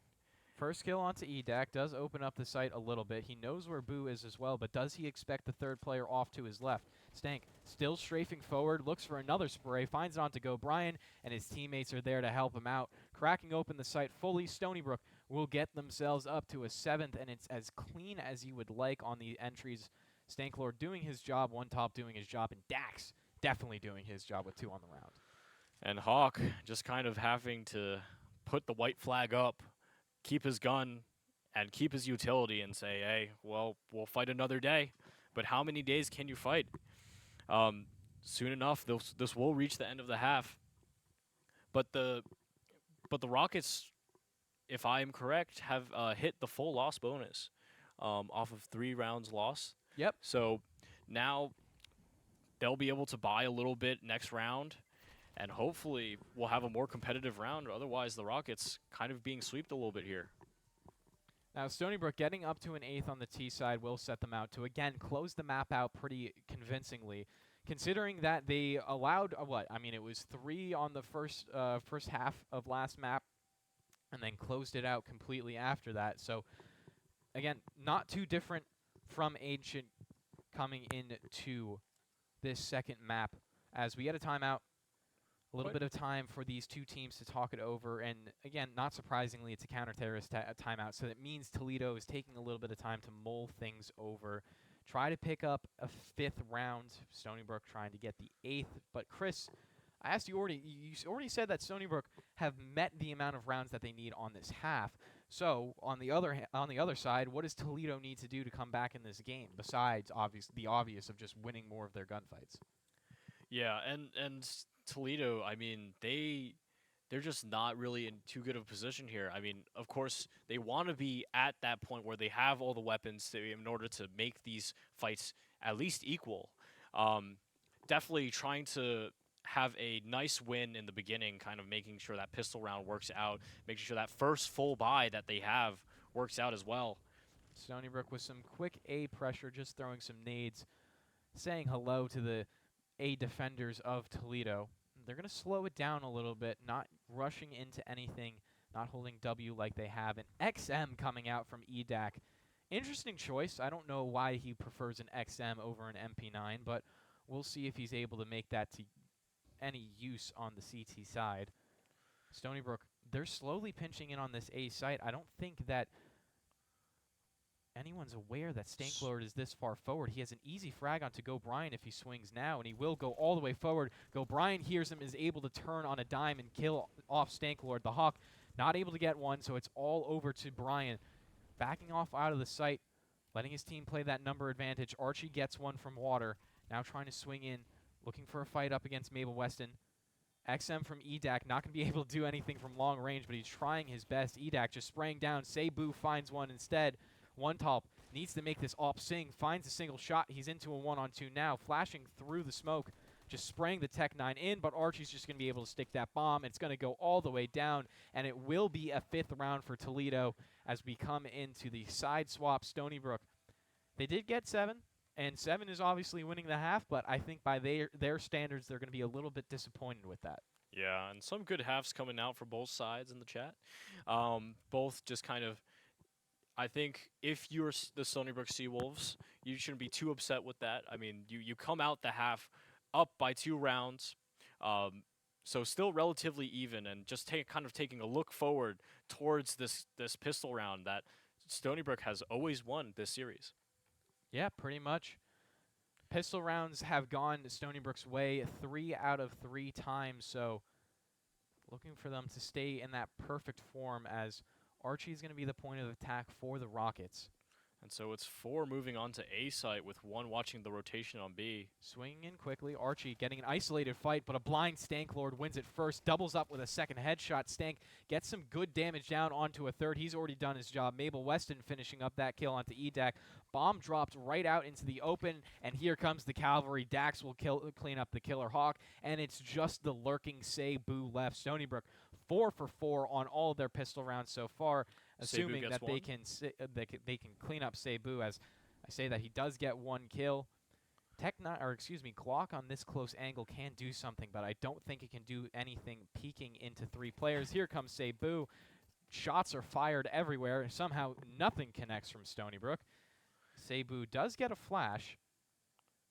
First kill onto EDAC does open up the site a little bit. He knows where Boo is as well, but does he expect the third player off to his left? Stank still strafing forward, looks for another spray, finds it on to Go Brian, and his teammates are there to help him out. Cracking open the site fully, Stony Brook will get themselves up to a 7th, and it's as clean as you would like on the entries. Stanklord doing his job, One Top doing his job, and Dax definitely doing his job with 2 on the round. And Hawk just kind of having to put the white flag up, keep his gun, and keep his utility and say, hey, well, we'll fight another day. But how many days can you fight? Soon enough, this will reach the end of the half. But the But the Rockets, if I am correct, have hit the full loss bonus off of 3 rounds loss. Yep. So now they'll be able to buy a little bit next round, and hopefully we'll have a more competitive round. Otherwise, the Rockets kind of being swept a little bit here. Now, Stony Brook getting up to an 8th on the T side will set them out to, again, close the map out pretty convincingly, considering that they allowed, it was 3 on the first half of last map, and then closed it out completely after that. So, again, not too different from Ancient coming into this second map. As we get a timeout, a little bit of time for these two teams to talk it over. And, again, not surprisingly, it's a counter-terrorist timeout, so that means Toledo is taking a little bit of time to mull things over, try to pick up a 5th round. Stony Brook trying to get the 8th. But, Chris, I asked you already. You already said that Stony Brook have met the amount of rounds that they need on this half. So on the other side, what does Toledo need to do to come back in this game besides the obvious of just winning more of their gunfights? Yeah, and Toledo, I mean, they're just not really in too good of a position here. I mean, of course, they want to be at that point where they have all the weapons in order to make these fights at least equal. Definitely trying to have a nice win in the beginning, kind of making sure that pistol round works out, making sure that first full buy that they have works out as well. Stony Brook with some quick A pressure, just throwing some nades, saying hello to the A defenders of Toledo. They're going to slow it down a little bit, not rushing into anything, not holding W like they have. And XM coming out from EDAC. Interesting choice. I don't know why he prefers an XM over an MP9, but we'll see if he's able to make that to any use on the CT side. Stony Brook, they're slowly pinching in on this A site. I don't think that anyone's aware that Stanklord is this far forward. He has an easy frag onto Go Brian if he swings now, and he will go all the way forward. Go Brian hears him, is able to turn on a dime and kill off Stanklord. The Hawk not able to get one, so it's all over to Brian. Backing off out of the site, letting his team play that number advantage. Archie gets one from Water, now trying to swing in, looking for a fight up against Mabel Weston. XM from EDAC, not going to be able to do anything from long range, but he's trying his best. EDAC just spraying down. Cebu finds one instead. One Top needs to make this op sing, finds a single shot. He's into a 1-on-2 now, flashing through the smoke, just spraying the Tech 9 in, but Archie's just going to be able to stick that bomb. It's going to go all the way down, and it will be a 5th round for Toledo as we come into the side swap. Stony Brook, they did get 7. And 7 is obviously winning the half, but I think by their standards, they're going to be a little bit disappointed with that. Yeah, and some good halves coming out for both sides in the chat. Both just kind of, I think if you're the Stony Brook Seawolves, you shouldn't be too upset with that. I mean, you come out the half up by 2 rounds, so still relatively even, and just kind of taking a look forward towards this pistol round that Stony Brook has always won this series. Yeah, pretty much. Pistol rounds have gone Stony Brook's way 3 out of 3 times, so looking for them to stay in that perfect form as Archie's going to be the point of attack for the Rockets. And so it's 4 moving on to A site with 1 watching the rotation on B. Swinging in quickly, Archie getting an isolated fight, but a blind Stanklord wins it first, doubles up with a second headshot. Stank gets some good damage down onto a 3rd. He's already done his job. Mabel Weston finishing up that kill onto EDAC. Bomb dropped right out into the open, and here comes the cavalry. Dax will clean up the Killer Hawk, and it's just the lurking Cebu left. Stony Brook 4 for 4 on all of their pistol rounds so far, assuming that they can clean up Cebu. As I say that, he does get 1 kill. Glock on this close angle can do something, but I don't think it can do anything peeking into 3 players. Here comes Cebu. Shots are fired everywhere. Somehow nothing connects from Stony Brook. Cebu does get a flash.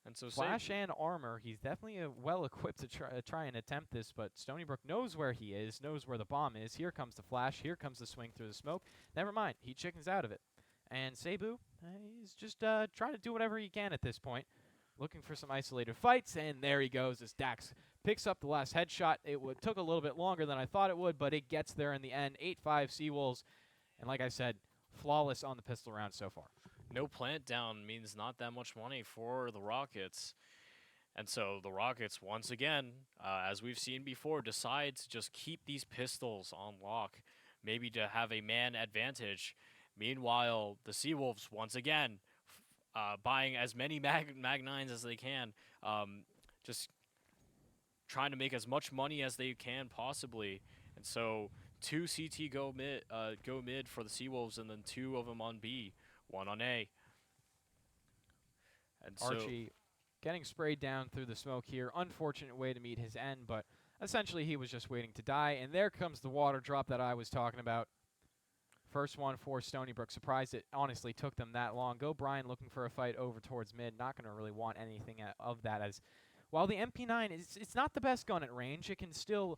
And so flash and armor. He's definitely well equipped to try and attempt this, but Stony Brook knows where he is, knows where the bomb is. Here comes the flash. Here comes the swing through the smoke. Never mind. He chickens out of it. And Cebu, he's just trying to do whatever he can at this point. Looking for some isolated fights, and there he goes as Dax picks up the last headshot. It took a little bit longer than I thought it would, but it gets there in the end. 8-5 Seawolves. And like I said, flawless on the pistol round so far. No plant down means not that much money for the Rockets. And so the Rockets, once again, as we've seen before, decide to just keep these pistols on lock, maybe to have a man advantage. Meanwhile, the Seawolves, once again, buying as many Mag 9s as they can, just trying to make as much money as they can possibly. And so 2 CT go mid for the Seawolves, and then 2 of them on B, 1 on A. And so Archie getting sprayed down through the smoke here. Unfortunate way to meet his end, but essentially he was just waiting to die. And there comes the water drop that I was talking about. First one for Stony Brook. Surprised it honestly took them that long. Go Brian looking for a fight over towards mid. Not going to really want anything of that, as while the MP9 it's not the best gun at range. It can still,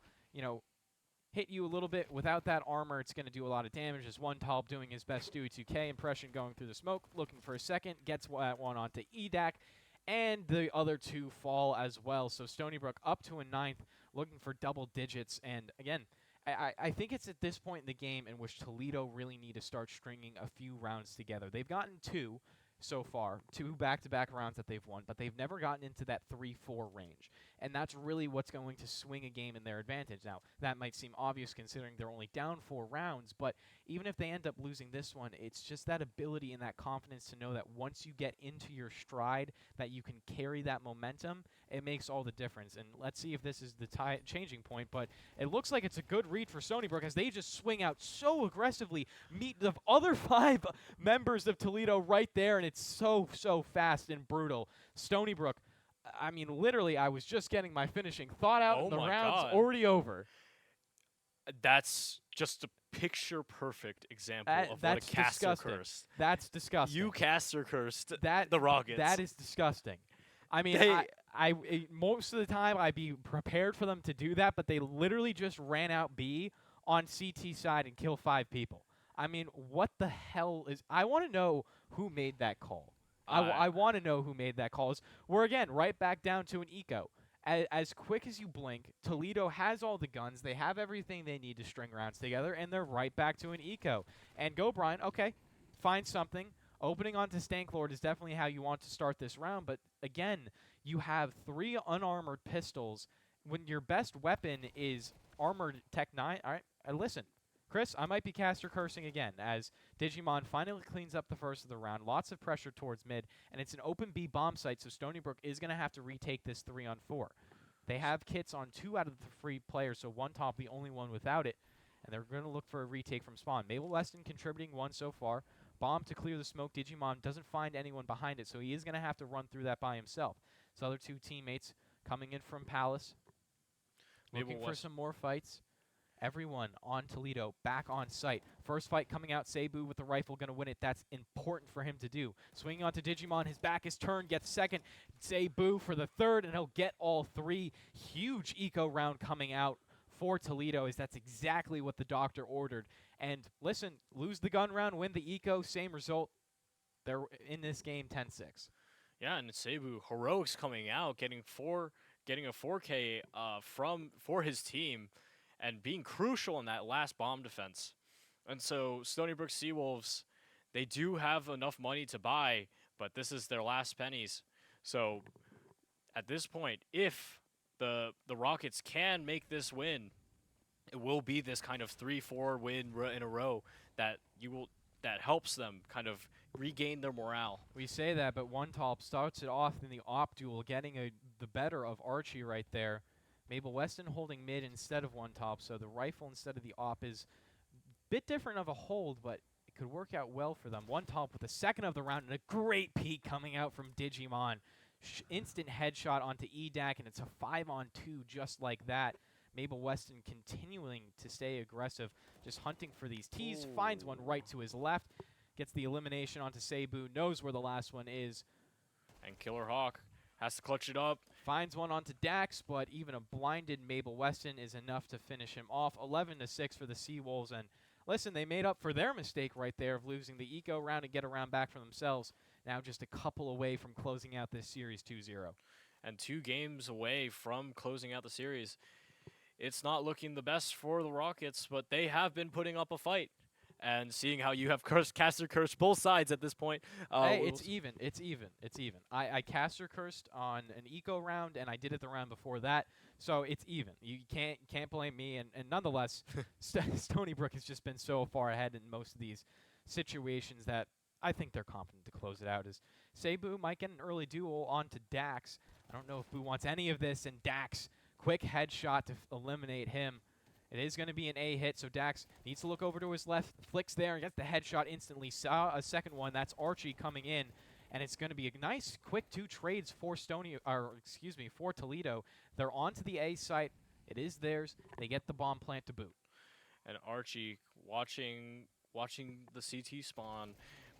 hit you a little bit. Without that armor, it's going to do a lot of damage. As one Talb doing his best Stewie 2K impression, going through the smoke, looking for a second, gets that one onto EDAC, and the other 2 fall as well. So Stony Brook up to a 9th, looking for double digits. And again, I think it's at this point in the game in which Toledo really need to start stringing a few rounds together. They've gotten 2 so far, 2 back-to-back rounds that they've won, but they've never gotten into that 3-4 range. And that's really what's going to swing a game in their advantage. Now, that might seem obvious considering they're only down 4 rounds, but even if they end up losing this one, it's just that ability and that confidence to know that once you get into your stride, that you can carry that momentum. It makes all the difference. And let's see if this is the changing point, but it looks like it's a good read for Stony Brook as they just swing out so aggressively, meet the other 5 members of Toledo right there, and it's so fast and brutal. Stony Brook, I mean, literally, I was just getting my finishing thought out, and the my round's God. already over. that's just a picture-perfect example of what a That's caster disgusting. cursed. That's disgusting. You caster cursed that the Rockets. That is disgusting. I mean, They- most of the time I'd be prepared for them to do that, but they literally just ran out B on CT side and killed 5 people. I mean, what the hell is? I want to know who made that call. I want to know who made that call. We're again right back down to an eco. As quick as you blink, Toledo has all the guns. They have everything they need to string rounds together, and they're right back to an eco. And go, Brian. Okay, find something. Opening onto Stanklord is definitely how you want to start this round. But again, you have 3 unarmored pistols when your best weapon is armored Tech 9. All right, listen. Chris, I might be caster cursing again as Digimon finally cleans up the first of the round. Lots of pressure towards mid, and it's an open B bomb site, so Stony Brook is going to have to retake this 3-on-4. They have kits on 2 out of the 3 players, so one Top, the only one without it, and they're going to look for a retake from spawn. Mabel Weston contributing 1 so far. Bomb to clear the smoke. Digimon doesn't find anyone behind it, so he is going to have to run through that by himself. So other 2 teammates coming in from Palace, looking for some more fights. Everyone on Toledo back on site. First fight coming out, Cebu with the rifle going to win it. That's important for him to do. Swinging onto Digimon, his back is turned, gets second. Cebu for the third, and he'll get all 3. Huge eco round coming out for Toledo, as that's exactly what the doctor ordered. And listen, lose the gun round, win the eco, same result. They're in this game 10-6. Yeah, and Cebu heroics coming out, getting a 4K for his team, and being crucial in that last bomb defense. And so Stony Brook Seawolves, they do have enough money to buy, but this is their last pennies. So at this point, if the Rockets can make this win, it will be this kind of 3-4 win in a row that helps them kind of regain their morale. We say that, but one Top starts it off in the op duel, getting the better of Archie right there. Mabel Weston holding mid instead of one Top, so the rifle instead of the op is a bit different of a hold, but it could work out well for them. One Top with the second of the round and a great peek coming out from Digimon. Instant headshot onto EDAC, and it's a 5-on-2 just like that. Mabel Weston continuing to stay aggressive, just hunting for these Ts. Ooh. Finds one right to his left, gets the elimination onto Cebu, knows where the last one is. And Killer Hawk has to clutch it up. Finds one onto Dax, but even a blinded Mabel Weston is enough to finish him off. 11-6 for the Seawolves. And listen, they made up for their mistake right there of losing the eco round and get a round back for themselves. Now just a couple away from closing out this series 2-0. And 2 games away from closing out the series. It's not looking the best for the Rockets, but they have been putting up a fight. and seeing how you have caster cursed both sides at this point. Hey, we'll it's even. It's even. It's even. I caster cursed on an eco round, and I did it the round before that, so it's even. You can't blame me. And nonetheless, Stony Brook has just been so far ahead in most of these situations that I think they're confident to close it out. As Cebu might get an early duel onto Dax. I don't know if Boo wants any of this, and Dax, quick headshot to eliminate him. It is going to be an A hit, so Dax needs to look over to his left, flicks there, and gets the headshot instantly. Saw a second one. That's Archie coming in, and it's going to be a nice, quick 2 trades for for Toledo. They're onto the A site. It is theirs. They get the bomb plant to boot. and Archie watching the CT spawn,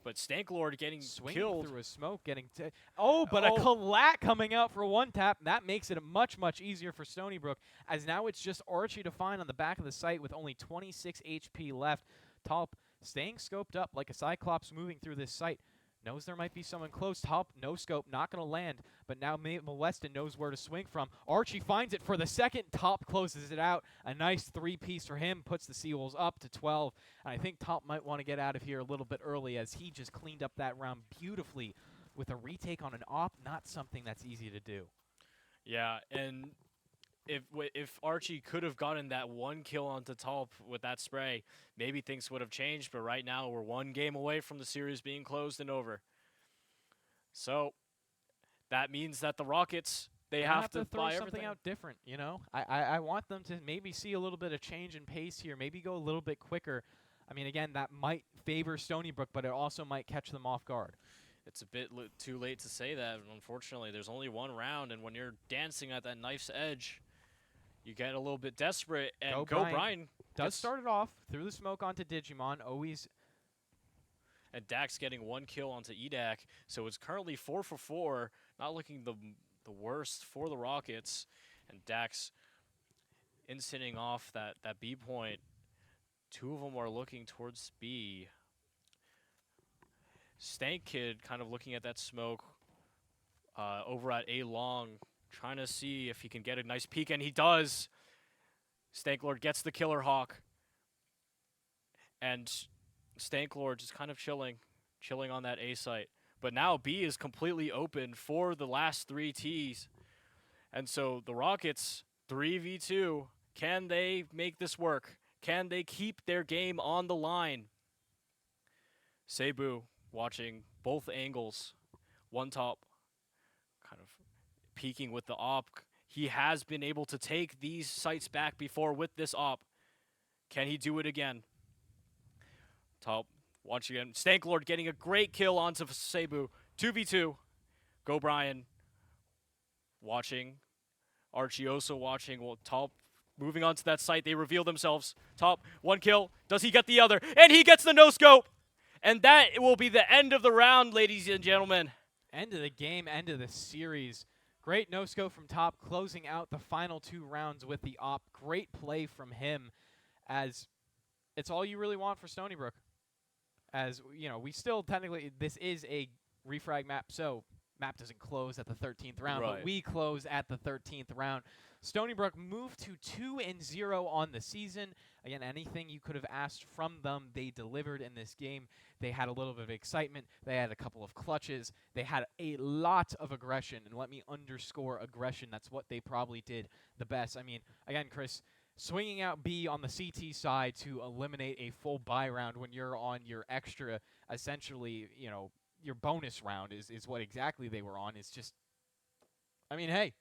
but Stanklord getting Swinging killed. through a smoke, getting but a collat coming out for one tap. That makes it much easier for Stony Brook, as now it's just Archie to find on the back of the site with only 26 HP left. Top staying scoped up like a Cyclops moving through this site. Knows there might be someone close. Top, no scope, not going to land. But now Molestin knows where to swing from. Archie finds it for the second. Top closes it out. A nice 3-piece for him. Puts the Seawolves up to 12. And I think Top might want to get out of here a little bit early, as he just cleaned up that round beautifully with a retake on an op. Not something that's easy to do. Yeah, and if Archie could have gotten that 1 kill onto Top with that spray, maybe things would have changed. But right now, we're 1 game away from the series being closed and over. So that means that the Rockets, they have to throw buy something everything out different, you know? I want them to maybe see a little bit of change in pace here, maybe go a little bit quicker. I mean, again, that might favor Stony Brook, but it also might catch them off guard. It's a bit too late to say that. Unfortunately, there's only 1 round, and when you're dancing at that knife's edge, you get a little bit desperate. And Go Brian does start it off through the smoke onto Digimon. Always. And Dax getting 1 kill onto EDAC, so it's currently 4 for 4, not looking the worst for the Rockets. And Dax incenting off that B point. 2 of them are looking towards B. Stank Kid kind of looking at that smoke over at A long, trying to see if he can get a nice peek, and he does. Stanklord gets the Killer Hawk, and Stanklord just kind of chilling on that A site. But now B is completely open for the last 3 Ts. And so the Rockets, 3v2, can they make this work? Can they keep their game on the line? Cebu watching both angles. One top kind of peeking with the op. He has been able to take these sites back before with this op. Can he do it again? Top, once again, Stanklord getting a great kill onto Cebu. 2v2. Go Brian. Watching. Archie also watching. Well, Top moving on to that site. They reveal themselves. Top, 1 kill. Does he get the other? And he gets the no-scope. And that will be the end of the round, ladies and gentlemen. End of the game, end of the series. Great no-scope from Top, closing out the final 2 rounds with the op. Great play from him, as it's all you really want for Stony Brook. As, you know, we still technically, this is a refrag map, so map doesn't close at the 13th round, Right. but we close at the 13th round. Stony Brook moved to 2-0 on the season. Again, anything you could have asked from them, they delivered in this game. They had a little bit of excitement. They had a couple of clutches. They had a lot of aggression, and let me underscore aggression. That's what they probably did the best. I mean, again, Chris, swinging out B on the CT side to eliminate a full buy round when you're on your extra, essentially, you know, your bonus round is what exactly they were on. It's just, I mean, hey,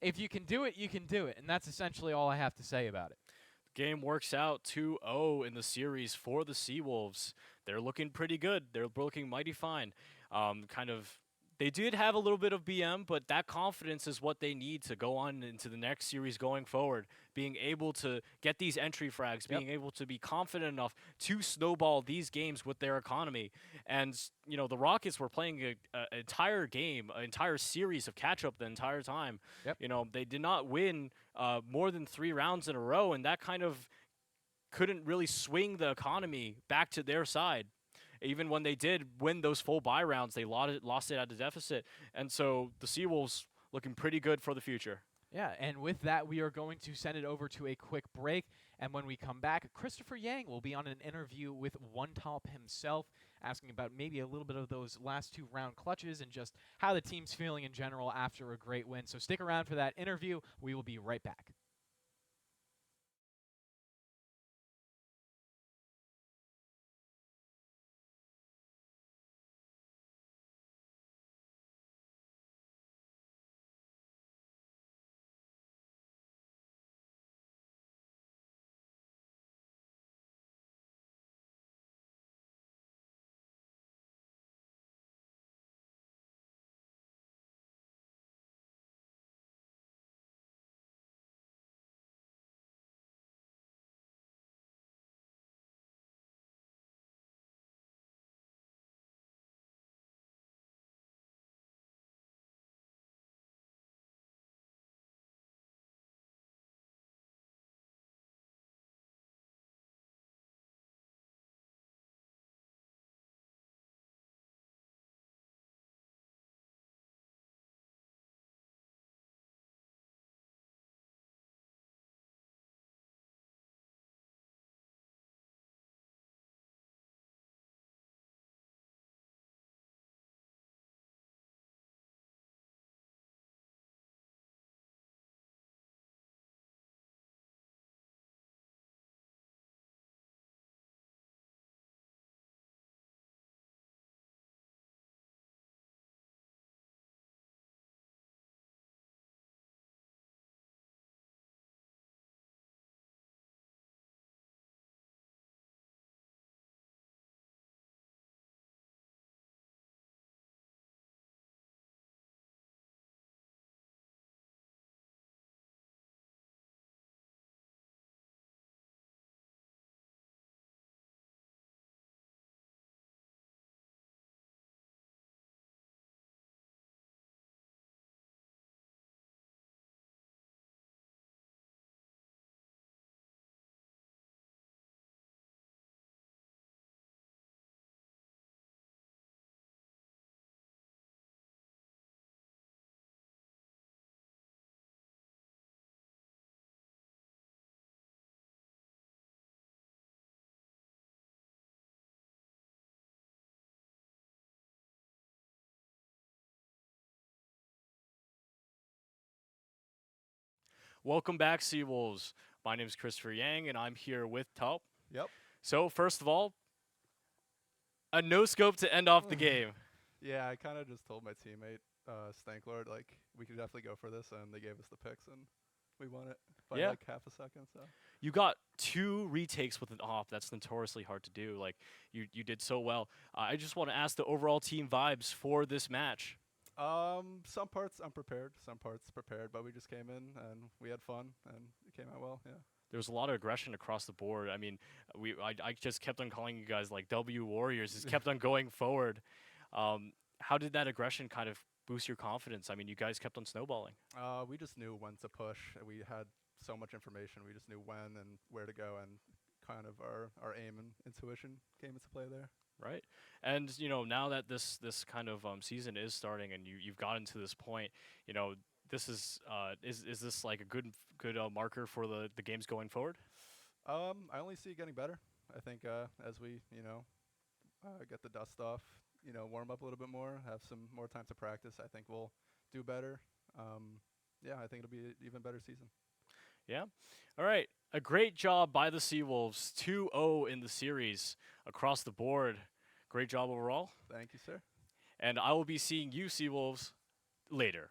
if you can do it, you can do it. And that's essentially all I have to say about it. Game works out 2-0 in the series for the Seawolves. They're looking pretty good. They're looking mighty fine. They did have a little bit of BM, but that confidence is what they need to go on into the next series going forward. Being able to get these entry frags, being able to be confident enough to snowball these games with their economy. And, you know, the Rockets were playing an entire game, an entire series of catch-up the entire time. Yep. You know, they did not win more than 3 rounds in a row, and that kind of couldn't really swing the economy back to their side. Even when they did win those full buy rounds, they lost it at a deficit. And so the Seawolves looking pretty good for the future. Yeah, and with that, we are going to send it over to a quick break. And when we come back, Christopher Yang will be on an interview with One Top himself, asking about maybe a little bit of those last 2 round clutches and just how the team's feeling in general after a great win. So stick around for that interview. We will be right back. Welcome back, Seawolves. My name is Christopher Yang, and I'm here with Top. Yep. So, first of all, a no scope to end off the game. Yeah, I kind of just told my teammate, Stanklord, like, we could definitely go for this, and they gave us the picks, and we won it by Yeah. like half a second. So You got 2 retakes with an off. That's notoriously hard to do. Like, you did so well. I just want to ask the overall team vibes for this match. some parts unprepared, some parts prepared, but we just came in and we had fun, and it came out well. Yeah. There was a lot of aggression across the board. I mean, I just kept on calling you guys like W Warriors. Just kept on going forward. How did that aggression kind of boost your confidence? I mean, you guys kept on snowballing. We just knew when to push. We had so much information. We just knew when and where to go, and kind of our aim and intuition came into play there. Right, and now that this kind of season is starting, and you've gotten to this point, this is this like a good marker for the games going forward? I only see it getting better. I think as we get the dust off, warm up a little bit more, have some more time to practice, I think we'll do better. Yeah, I think it'll be an even better season. Yeah. All right. A great job by the Seawolves. 2-0 in the series across the board. Great job overall. Thank you, sir. And I will be seeing you, Seawolves, later.